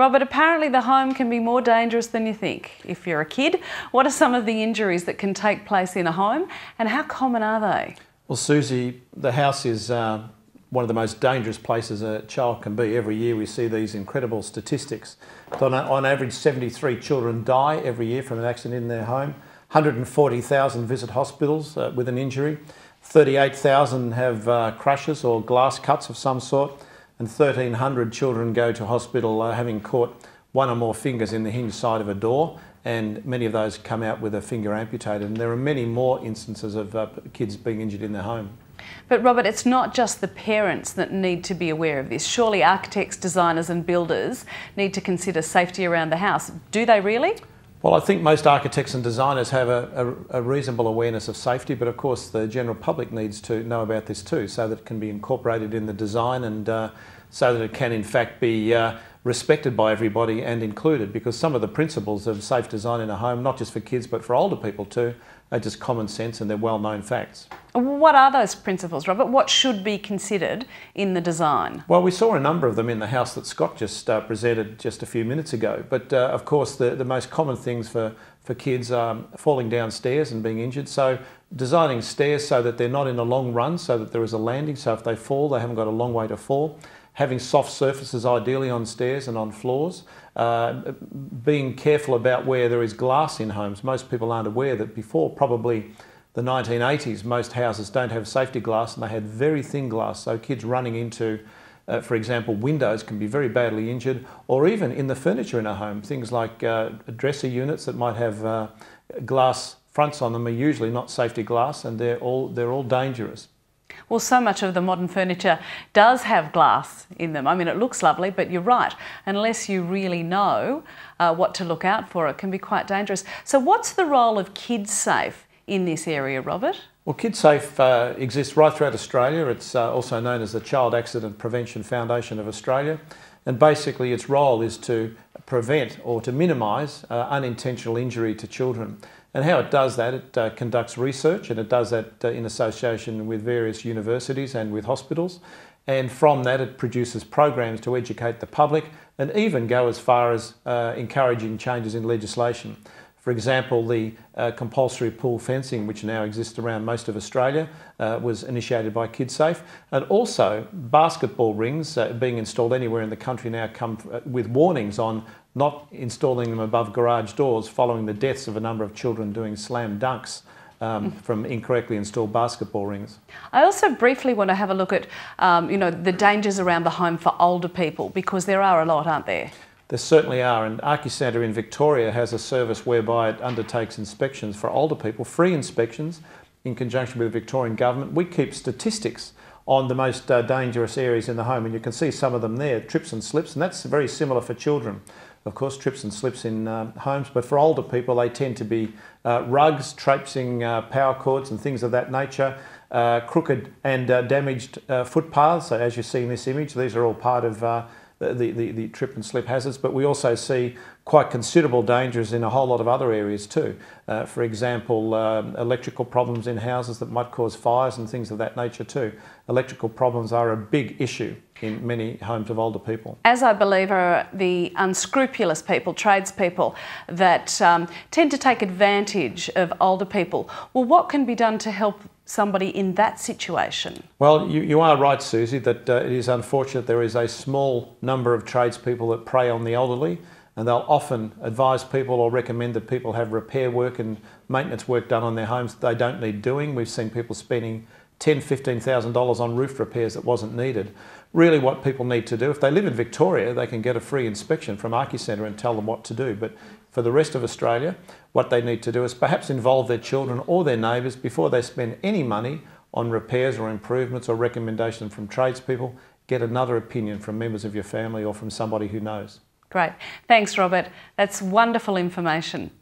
Robert, apparently the home can be more dangerous than you think. If you're a kid, what are some of the injuries that can take place in a home and how common are they? Well, Susie, the house is one of the most dangerous places a child can be. Every year we see these incredible statistics. On average, 73 children die every year from an accident in their home. 140,000 visit hospitals with an injury. 38,000 have crushes or glass cuts of some sort. And 1,300 children go to hospital having caught one or more fingers in the hinge side of a door, and many of those come out with a finger amputated. And there are many more instances of kids being injured in their home. But Robert, it's not just the parents that need to be aware of this. Surely architects, designers and builders need to consider safety around the house. Do they really? Well, I think most architects and designers have a reasonable awareness of safety, but of course the general public needs to know about this too, so that it can be incorporated in the design and so that it can in fact be respected by everybody and included, because some of the principles of safe design in a home, not just for kids but for older people too, are just common sense and they're well-known facts. What are those principles, Robert? What should be considered in the design? Well, we saw a number of them in the house that Scott just presented just a few minutes ago, but of course the most common things for kids are falling downstairs and being injured. So designing stairs so that they're not in a long run, so that there is a landing, so if they fall they haven't got a long way to fall. Having soft surfaces ideally on stairs and on floors. Being careful about where there is glass in homes. Most people aren't aware that before probably the 1980s most houses don't have safety glass and they had very thin glass, so kids running into for example windows can be very badly injured, or even in the furniture in a home. Things like dresser units that might have glass fronts on them are usually not safety glass, and they're all dangerous. Well, so much of the modern furniture does have glass in them. I mean, it looks lovely, but you're right. Unless you really know what to look out for, it can be quite dangerous. So what's the role of KidSafe in this area, Robert? Well, KidSafe exists right throughout Australia. It's also known as the Child Accident Prevention Foundation of Australia. And basically its role is to prevent or to minimise unintentional injury to children. And how it does that, it conducts research, and it does that in association with various universities and with hospitals. And from that it produces programs to educate the public and even go as far as encouraging changes in legislation. For example, the compulsory pool fencing, which now exists around most of Australia, was initiated by KidSafe. And also basketball rings being installed anywhere in the country now come with warnings on not installing them above garage doors following the deaths of a number of children doing slam dunks from incorrectly installed basketball rings. I also briefly want to have a look at the dangers around the home for older people, because there are a lot, aren't there? There certainly are, and Archicentre in Victoria has a service whereby it undertakes inspections for older people, free inspections in conjunction with the Victorian Government. We keep statistics on the most dangerous areas in the home, and you can see some of them there, trips and slips, and that's very similar for children. Of course, trips and slips in homes, but for older people they tend to be rugs, traipsing power cords and things of that nature, crooked and damaged footpaths. So as you see in this image, these are all part of the trip and slip hazards, but we also see quite considerable dangers in a whole lot of other areas too. For example, electrical problems in houses that might cause fires and things of that nature too. Electrical problems are a big issue in many homes of older people. As I believe are the unscrupulous people, tradespeople, that tend to take advantage of older people. Well, what can be done to help somebody in that situation? Well, you are right, Susie, that it is unfortunate there is a small number of tradespeople that prey on the elderly, and they'll often advise people or recommend that people have repair work and maintenance work done on their homes that they don't need doing. We've seen people spending $10,000, $15,000 on roof repairs that wasn't needed. Really what people need to do, if they live in Victoria, they can get a free inspection from Archicentre and tell them what to do. But for the rest of Australia, what they need to do is perhaps involve their children or their neighbours before they spend any money on repairs or improvements or recommendations from tradespeople. Get another opinion from members of your family or from somebody who knows. Great. Thanks, Robert. That's wonderful information.